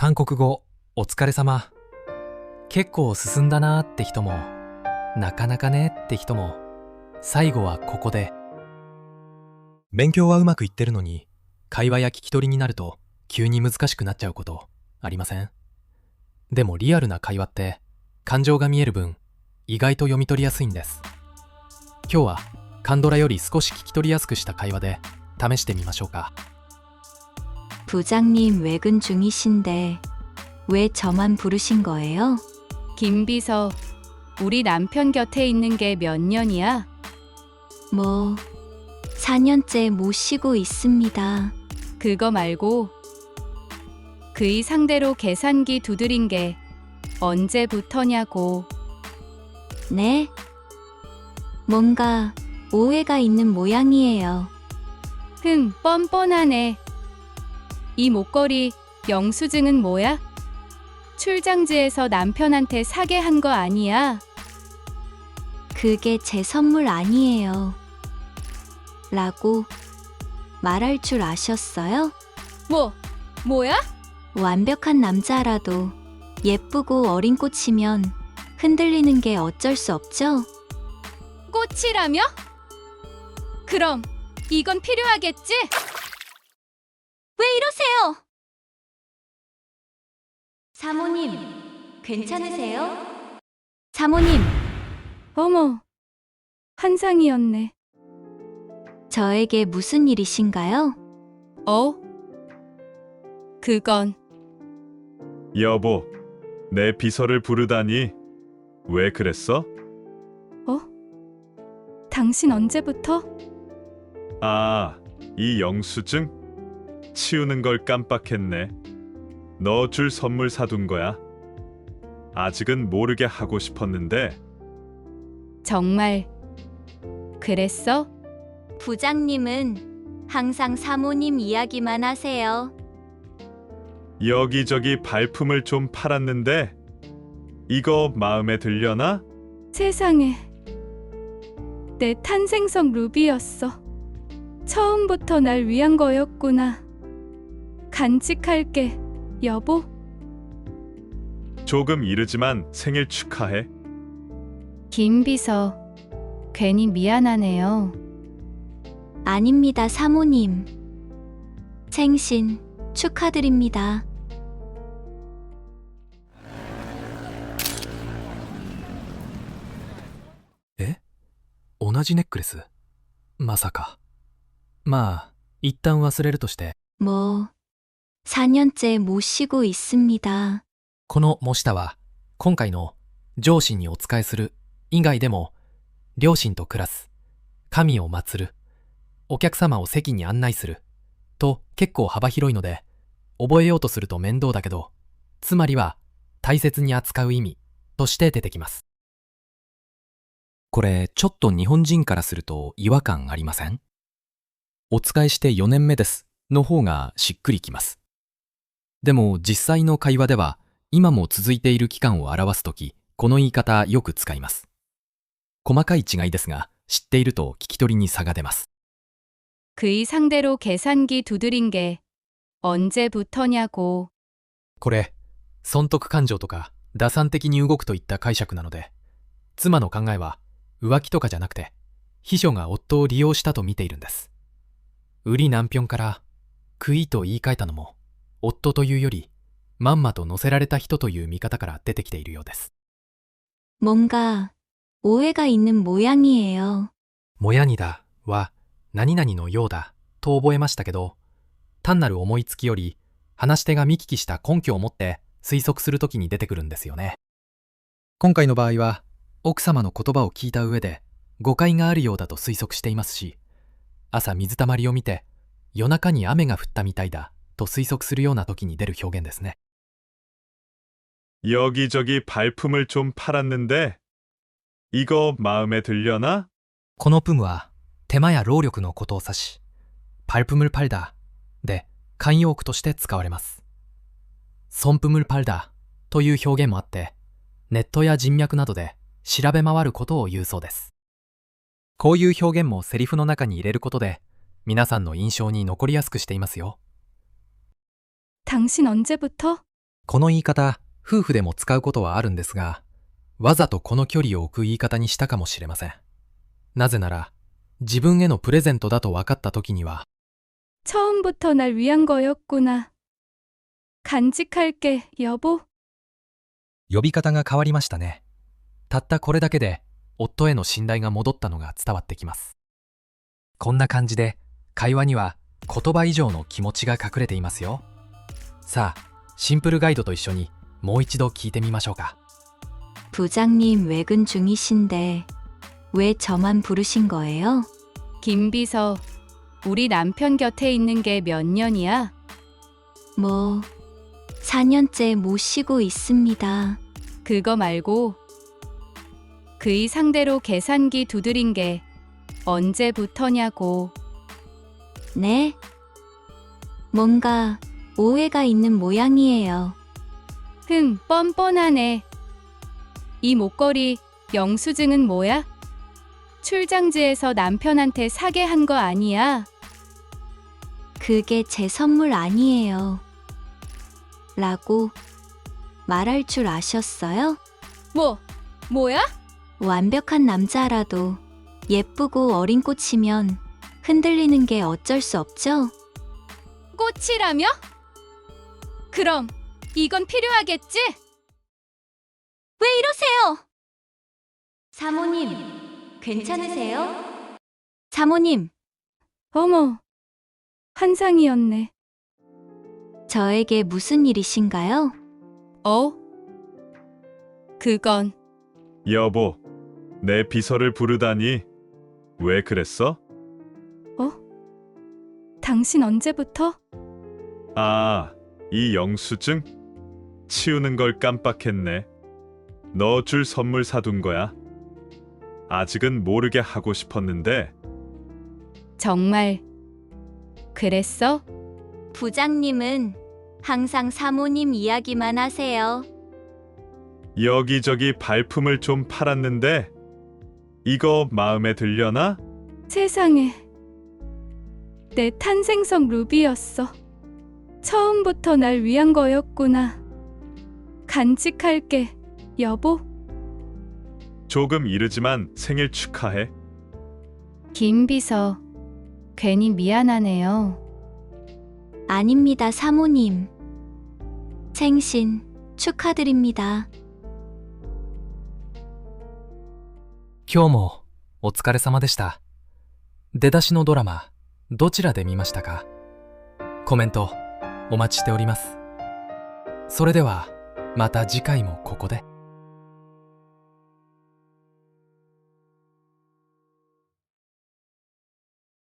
韓国語お疲れ様。結構進んだなーって人も、なかなかねって人も、最後はここで。勉強はうまくいってるのに、会話や聞き取りになると急に難しくなっちゃうことありません？でもリアルな会話って感情が見える分、意外と読み取りやすいんです。今日はカンドラより少し聞き取りやすくした会話で試してみましょうか。부장님 외근 중이신데 왜 저만 부르신 거예요? 김비서, 우리 남편 곁에 있는 게 몇 년이야? 뭐 4년째 모시고 있습니다. 그거 말고 그이 상대로 계산기 두드린 게 언제부터냐고. 네? 뭔가 오해가 있는 모양이에요. 뻔뻔하네. 이 목걸이 영수증은 뭐야? 출장지에서 남편한테 사게 한 거 아니야? 그게 제 선물 아니에요. 라고 말할 줄 아셨어요? 뭐야? 완벽한 남자라도 예쁘고 어린 꽃이면 흔들리는 게 어쩔 수 없죠? 꽃이라며? 그럼 이건 필요하겠지? 왜 이러세요? 사모님, 괜찮으세요? 사모님, 어머, 환상이었네. 저에게 무슨 일이신가요? 그건 여보, 내 비서를 부르다니 왜 그랬어? 당신 언제부터? 아, 이 영수증? 치우는 걸 깜빡했네. 너 줄 선물 사둔 거야. 아직은 모르게 하고 싶었는데. 정말 그랬어? 부장님은 항상 사모님 이야기만 하세요. 여기저기 발품을 좀 팔았는데 이거 마음에 들려나? 세상에, 내 탄생석 루비였어. 처음부터 날 위한 거였구나. 간직할게, 여보. 조금 이르지만 생일 축하해. 김비서, 괜히 미안하네요. 아닙니다, 사모님. 생신 축하드립니다.え？同じネックレス？まさか。まあ、一旦忘れるとして、뭐 4년째 모시고 있습니다. この模したは、今回の上司にお仕えする以外でも、両親と暮らす、神を祀る、お客様を席に案内する、と結構幅広いので、覚えようとすると面倒だけど、つまりは大切に扱う意味として出てきます。これ、ちょっと日本人からすると違和感ありません？お仕えして4年目ですの方がしっくりきます。でも実際の会話では今も続いている期間を表すとき、この言い方よく使います。細かい違いですが、知っていると聞き取りに差が出ます。 그이 상대로 계산기 두드린 게 언제부터냐고. これ、損得感情とか打算的に動くといった解釈なので、妻の考えは浮気とかじゃなくて、秘書が夫を利用したと見ているんです。売り難品から食いと言い換えたのも、夫というよりまんまと乗せられた人という見方から出てきているようです。 뭔가 오해가 있는 모양이에요. もやにだは何々のようだと覚えましたけど、単なる思いつきより話し手が見聞きした根拠を持って推測するときに出てくるんですよね。今回の場合は奥様の言葉を聞いた上で誤解があるようだと推測していますし、朝水たまりを見て夜中に雨が降ったみたいだと推測するような時に出る表現ですね。 여기저기 발품을 좀 팔았는데 이거 마음에 들려나? このプムは手間や労力のことを指し、パルプムルパルダーで慣用句として使われます。ソンプムルパルダーという表現もあって、ネットや人脈などで調べ回ることを言うそうです。こういう表現もセリフの中に入れることで、皆さんの印象に残りやすくしていますよ。 당신 언제부터? この言い方、夫婦でも使うことはあるんですが、わざとこの距離を置く言い方にしたかもしれません。なぜなら、自分へのプレゼントだと分かった時には、처음부터 날 위한 거였구나. 간직할게, 여보. 呼び方が変わりましたね。たったこれだけで、夫への信頼が戻ったのが伝わってきます。こんな感じで、会話には言葉以上の気持ちが隠れていますよ。さあ、シンプルガイドと一緒にもう一度聞いてみましょうか。 부장님 외근 중이신데 왜 저만 부르신 거예요? 김비서, 우리 남편 곁에 있는 게 몇 년이야? 뭐 4년째 모시고 있습니다. 그거 말고 그이 상대로 계산기 두드린 게 언제부터냐고. 네? 뭔가 오해가 있는 모양이에요. 뻔뻔하네. 이 목걸이 영수증은 뭐야? 출장지에서 남편한테 사게 한 거 아니야? 그게 제 선물 아니에요. 라고 말할 줄 아셨어요? 뭐야? 완벽한 남자라도 예쁘고 어린 꽃이면 흔들리는 게 어쩔 수 없죠? 꽃이라며? 그럼 이건 필요하겠지? 왜 이러세요? 사모님, 괜찮으세요? 사모님, 어머, 환상이었네. 저에게 무슨 일이신가요? 그건 여보, 내 비서를 부르다니 왜 그랬어? 당신 언제부터? 아, 이 영수증? 치우는 걸 깜빡했네. 너 줄 선물 사둔 거야. 아직은 모르게 하고 싶었는데. 정말 그랬어? 부장님은 항상 사모님 이야기만 하세요. 여기저기 발품을 좀 팔았는데 이거 마음에 들려나? 세상에, 내 탄생석 루비였어. 처음부터 날 위한 거였구나. 간직할게, 여보. 조금 이르지만 생일 축하해. 김비서, 괜히 미안하네요. 아닙니다, 사모님. 생신 축하드립니다. 今日もお疲れ様でした。出だしのドラマ、どちらで見ましたか？コメントお待ちしております。それではまた次回もここで。